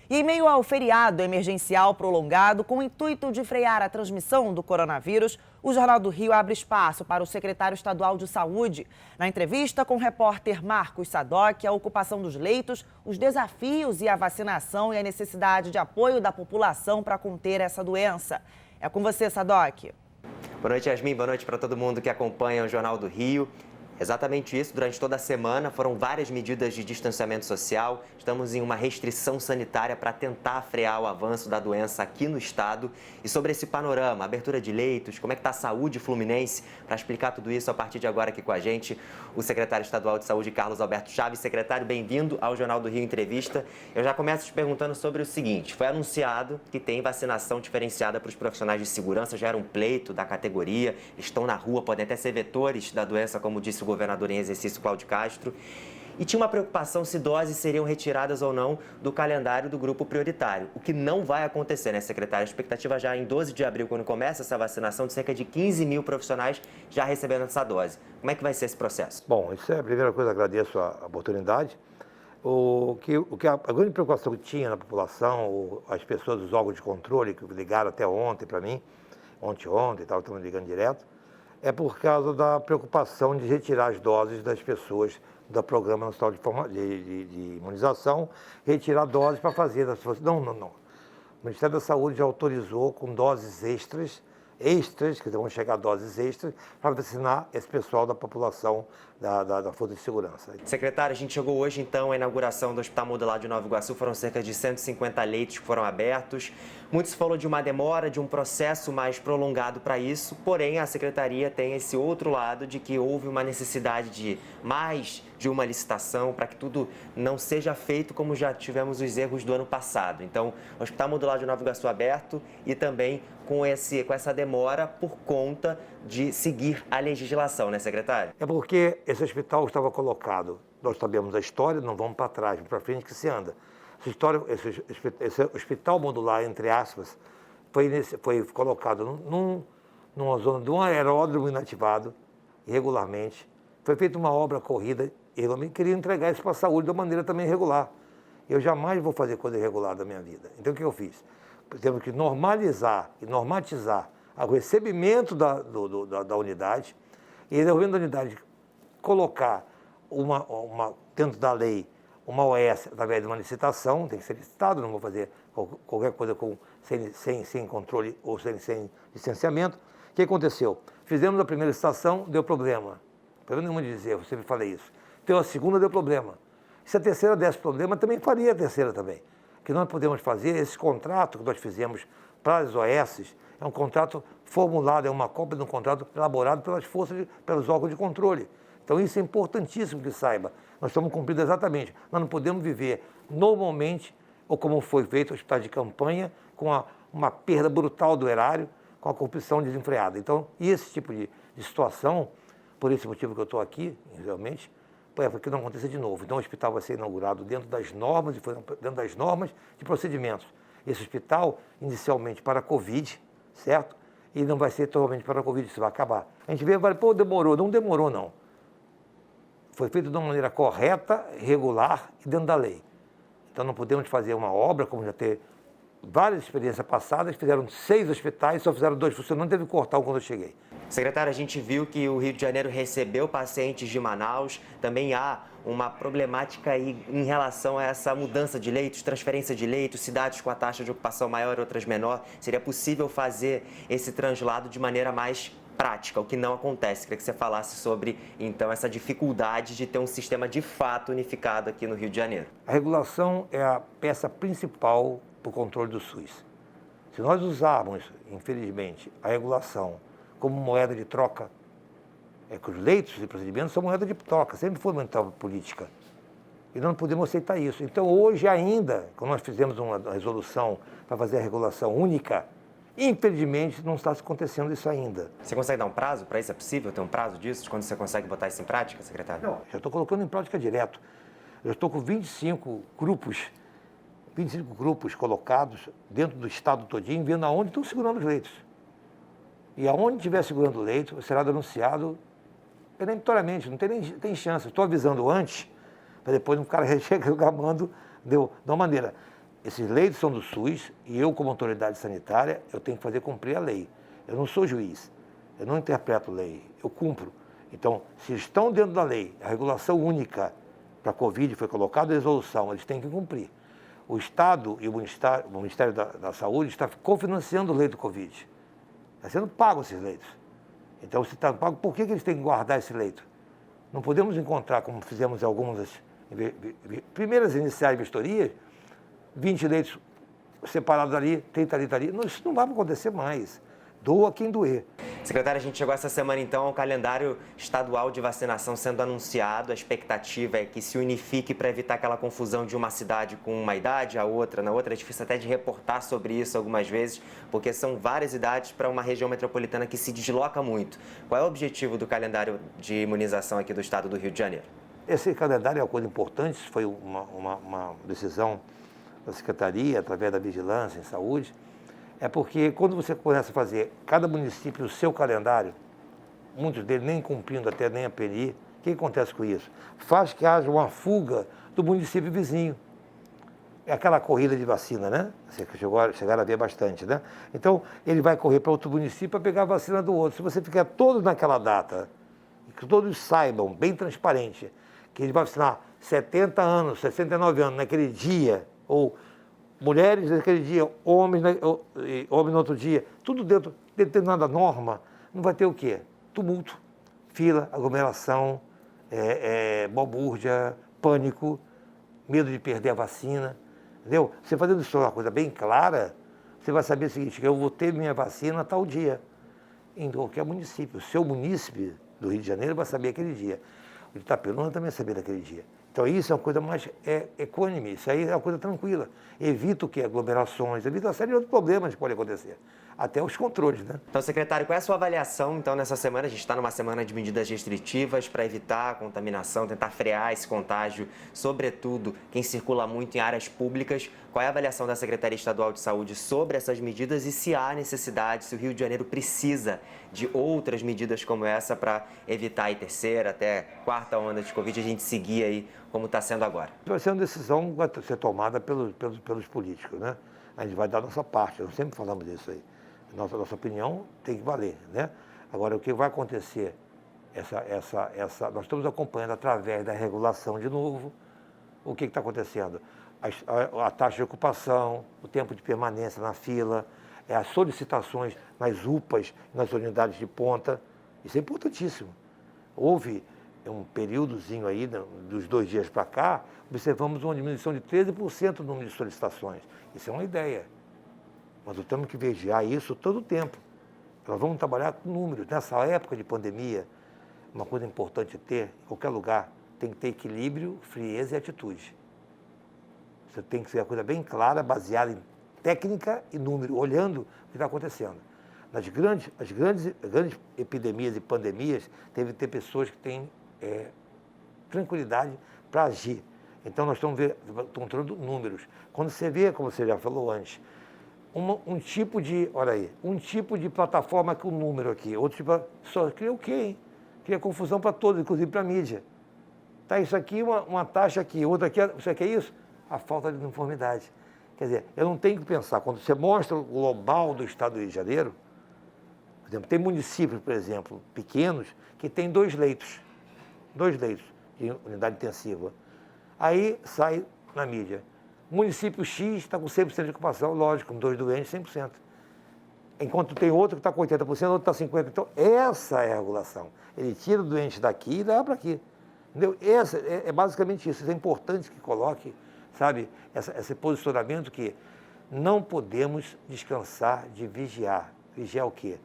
E em meio ao feriado emergencial prolongado, com o intuito de frear a transmissão do coronavírus, o Jornal do Rio abre espaço para o secretário estadual de Saúde. Na entrevista com o repórter Marcos Sadoc, a ocupação dos leitos, os desafios e a vacinação e a necessidade de apoio da população para conter essa doença. É com você, Sadoc. Boa noite, Yasmin. Boa noite para todo mundo que acompanha o Jornal do Rio. Exatamente isso, durante toda a semana foram várias medidas de distanciamento social. Estamos em uma restrição sanitária para tentar frear o avanço da doença aqui no estado. E sobre esse panorama, abertura de leitos, como é que está a saúde fluminense? Para explicar tudo isso, a partir de agora aqui com a gente, o secretário estadual de saúde, Carlos Alberto Chaves. Secretário, bem-vindo ao Jornal do Rio Entrevista. Eu já começo te perguntando sobre o seguinte: foi anunciado que tem vacinação diferenciada para os profissionais de segurança, já era um pleito da categoria, estão na rua, podem até ser vetores da doença, como disse o governador em exercício, Cláudio Castro. E tinha uma preocupação se doses seriam retiradas ou não do calendário do grupo prioritário, o que não vai acontecer, né, secretário? A expectativa já em 12 de abril, quando começa essa vacinação, de cerca de 15 mil profissionais já recebendo essa dose. Como é que vai ser esse processo? Bom, isso é a primeira coisa, agradeço a oportunidade. A grande preocupação que tinha na população, as pessoas dos órgãos de controle, que ligaram até ontem para mim, ontem, estamos ligando direto, é por causa da preocupação de retirar as doses das pessoas do Programa Nacional de Imunização, retirar doses para fazer. Não. O Ministério da Saúde já autorizou com doses extras, que vão chegar a doses extras, para vacinar esse pessoal da população da Força de Segurança. Secretário, a gente chegou hoje, então, à inauguração do Hospital Modular de Nova Iguaçu. Foram cerca de 150 leitos que foram abertos. Muito se falou de uma demora, de um processo mais prolongado para isso, porém a Secretaria tem esse outro lado de que houve uma necessidade de mais de uma licitação para que tudo não seja feito como já tivemos os erros do ano passado. Então, o Hospital Modular de Nova Iguaçu aberto e também com essa demora por conta de seguir a legislação, né, secretário? É porque esse hospital estava colocado, nós sabemos a história, não vamos para trás, para frente que se anda. Esse hospital modular, entre aspas, foi colocado numa zona de um aeródromo inativado, irregularmente. Foi feita uma obra corrida, e eu também queria entregar isso para a saúde de uma maneira também irregular. Eu jamais vou fazer coisa irregular da minha vida. Então, o que eu fiz? Temos que normalizar e normatizar o recebimento da unidade, e dentro da unidade colocar dentro da lei uma OS através de uma licitação, tem que ser licitado, não vou fazer qualquer coisa sem controle ou sem licenciamento. O que aconteceu? Fizemos a primeira licitação, deu problema. Problema nenhum de dizer, eu sempre falei isso. Então a segunda deu problema. Se a terceira desse problema, também faria a terceira também. O que nós podemos fazer, esse contrato que nós fizemos para as OS, é um contrato formulado, é uma cópia de um contrato elaborado pelos órgãos de controle. Então isso é importantíssimo que saiba. Nós estamos cumprindo exatamente. Nós não podemos viver normalmente, ou como foi feito, hospital de campanha, com uma perda brutal do erário, com a corrupção desenfreada. Então, esse tipo de situação, por esse motivo que eu estou aqui, realmente, para que não aconteça de novo. Então, o hospital vai ser inaugurado dentro das normas de procedimentos. Esse hospital, inicialmente para a Covid, certo? E não vai ser totalmente para a Covid, isso vai acabar. A gente vê, pô, demorou. Não demorou, não. Foi feito de uma maneira correta, regular e dentro da lei. Então, não podemos fazer uma obra, como já ter várias experiências passadas, fizeram 6 hospitais, só fizeram 2 funcionando, teve que cortar quando eu cheguei. Secretário, a gente viu que o Rio de Janeiro recebeu pacientes de Manaus, também há uma problemática aí em relação a essa mudança de leitos, transferência de leitos, cidades com a taxa de ocupação maior e outras menor. Seria possível fazer esse translado de maneira mais prática, o que não acontece? Queria que você falasse sobre, então, essa dificuldade de ter um sistema de fato unificado aqui no Rio de Janeiro. A regulação é a peça principal para o controle do SUS. Se nós usarmos, infelizmente, a regulação como moeda de troca, que os leitos e procedimentos são moeda de troca, sempre foi uma política. E nós não podemos aceitar isso. Então, hoje ainda, quando nós fizemos uma resolução para fazer a regulação única, infelizmente, não está acontecendo isso ainda. Você consegue dar um prazo para isso? É possível ter um prazo disso? De quando você consegue botar isso em prática, secretário? Não, já estou colocando em prática direto. Eu estou com 25 grupos colocados dentro do estado todinho, vendo aonde estão segurando os leitos. E aonde estiver segurando o leito, será denunciado peremptoriamente, não tem chance. Estou avisando antes, para depois um cara chega reclamando de uma maneira. esses leitos são do SUS e eu, como autoridade sanitária, eu tenho que fazer cumprir a lei. Eu não sou juiz, eu não interpreto lei, eu cumpro. Então, se estão dentro da lei, a regulação única para a Covid foi colocada em resolução, eles têm que cumprir. O Estado e o Ministério da Saúde está cofinanciando o leito Covid. Está sendo pago esses leitos. Então, se está pago, por que eles têm que guardar esse leito? Não podemos encontrar, como fizemos em algumas primeiras iniciais vistorias, 20 leitos separados ali, 30 ali. Não, isso não vai acontecer mais. Doa quem doer. Secretário, a gente chegou essa semana, então, ao calendário estadual de vacinação sendo anunciado. A expectativa é que se unifique para evitar aquela confusão de uma cidade com uma idade, a outra na outra. É difícil até de reportar sobre isso algumas vezes, porque são várias idades para uma região metropolitana que se desloca muito. Qual é o objetivo do calendário de imunização aqui do estado do Rio de Janeiro? Esse calendário é uma coisa importante, foi uma decisão da Secretaria, através da Vigilância em Saúde. É porque quando você começa a fazer cada município o seu calendário, muitos deles nem cumprindo até nem a PNI, o que acontece com isso? Faz que haja uma fuga do município vizinho. É aquela corrida de vacina, né? Você chegaram a ver bastante, né? Então, ele vai correr para outro município para pegar a vacina do outro. Se você ficar todos naquela data, e que todos saibam, bem transparente, que ele vai vacinar 70 anos, 69 anos naquele dia, ou mulheres naquele dia, homens no outro dia, tudo dentro de determinada norma, não vai ter o quê? Tumulto, fila, aglomeração, balbúrdia, pânico, medo de perder a vacina, entendeu? Você fazendo isso uma coisa bem clara, você vai saber o seguinte, que eu vou ter minha vacina tal dia, em qualquer município. O seu munícipe do Rio de Janeiro vai saber aquele dia. O de Itapeluna também vai saber daquele dia. Então, isso é uma coisa mais equânime, isso aí é uma coisa tranquila. Evita o quê? Aglomerações, evita uma série de outros problemas que podem acontecer. Até os controles, né? Então, secretário, qual é a sua avaliação, então, nessa semana? A gente está numa semana de medidas restritivas para evitar a contaminação, tentar frear esse contágio, sobretudo quem circula muito em áreas públicas. Qual é a avaliação da Secretaria Estadual de Saúde sobre essas medidas e se há necessidade, se o Rio de Janeiro precisa de outras medidas como essa para evitar a terceira, até quarta onda de Covid, a gente seguir aí como está sendo agora? Vai ser uma decisão que vai ser tomada pelos políticos, né? A gente vai dar a nossa parte, nós sempre falamos disso aí. Nossa opinião tem que valer, né? Agora, o que vai acontecer, nós estamos acompanhando através da regulação de novo, o que está acontecendo? A taxa de ocupação, o tempo de permanência na fila, as solicitações nas UPAs, nas unidades de ponta, isso é importantíssimo. Houve um períodozinho aí, dos 2 dias para cá, observamos uma diminuição de 13% no número de solicitações. Isso é uma ideia. Mas nós temos que vigiar isso todo o tempo. Nós vamos trabalhar com números. Nessa época de pandemia, uma coisa importante ter, em qualquer lugar, tem que ter equilíbrio, frieza e atitude. Você tem que ser uma coisa bem clara, baseada em técnica e número, olhando o que está acontecendo. As grandes epidemias e pandemias, teve que ter pessoas que têm tranquilidade para agir. Então, nós estamos encontrando números. Quando você vê, como você já falou antes, um tipo de plataforma com número aqui, outro tipo, só cria o quê, hein? Cria confusão para todos, inclusive para a mídia. Tá, isso aqui, uma taxa aqui, outra aqui, isso aqui é isso? A falta de uniformidade. Quer dizer, eu não tenho que pensar, quando você mostra o global do estado do Rio de Janeiro, por exemplo, tem municípios, por exemplo, pequenos, que tem 2 leitos de unidade intensiva. Aí sai na mídia. Município X está com 100% de ocupação, lógico, com 2 doentes, 100%. Enquanto tem outro que está com 80%, outro está 50%. Então, essa é a regulação. Ele tira o doente daqui e leva para aqui. Entendeu? É basicamente isso. Isso é importante que coloque, sabe, esse posicionamento que não podemos descansar de vigiar. Vigiar o quê?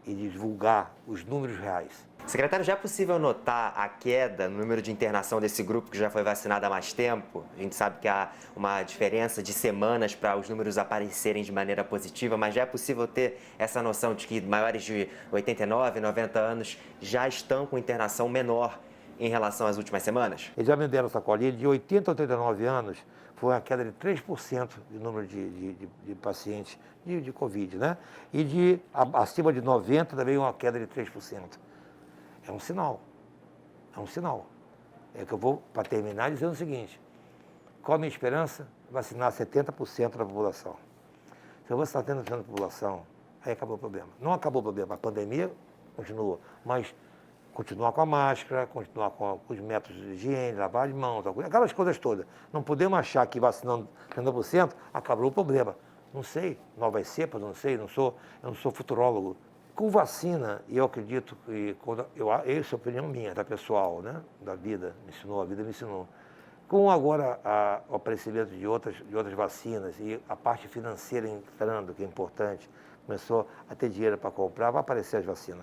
E divulgar os números reais. Secretário, já é possível notar a queda no número de internação desse grupo que já foi vacinado há mais tempo? A gente sabe que há uma diferença de semanas para os números aparecerem de maneira positiva, mas já é possível ter essa noção de que maiores de 89, 90 anos já estão com internação menor em relação às últimas semanas? Eles já venderam essa colinha de 80 a 89 anos, foi uma queda de 3% do número de pacientes de Covid, né? E acima de 90 também uma queda de 3%. É um sinal. É que eu vou, para terminar, dizendo o seguinte: qual a minha esperança? vacinar 70% da população. Se eu vacinar 70% da população, aí acabou o problema. Não acabou o problema, a pandemia continua, mas continuar com a máscara, continuar com os métodos de higiene, lavar de mãos, aquelas coisas todas. Não podemos achar que vacinando 70% acabou o problema. Não sei, novas cepas, não sei, eu não sou futurólogo. Com vacina, eu acredito que, essa é a opinião minha, da pessoal, né? Da vida, a vida me ensinou. Com agora o aparecimento de outras vacinas e a parte financeira entrando, que é importante, começou a ter dinheiro para comprar, vai aparecer as vacinas.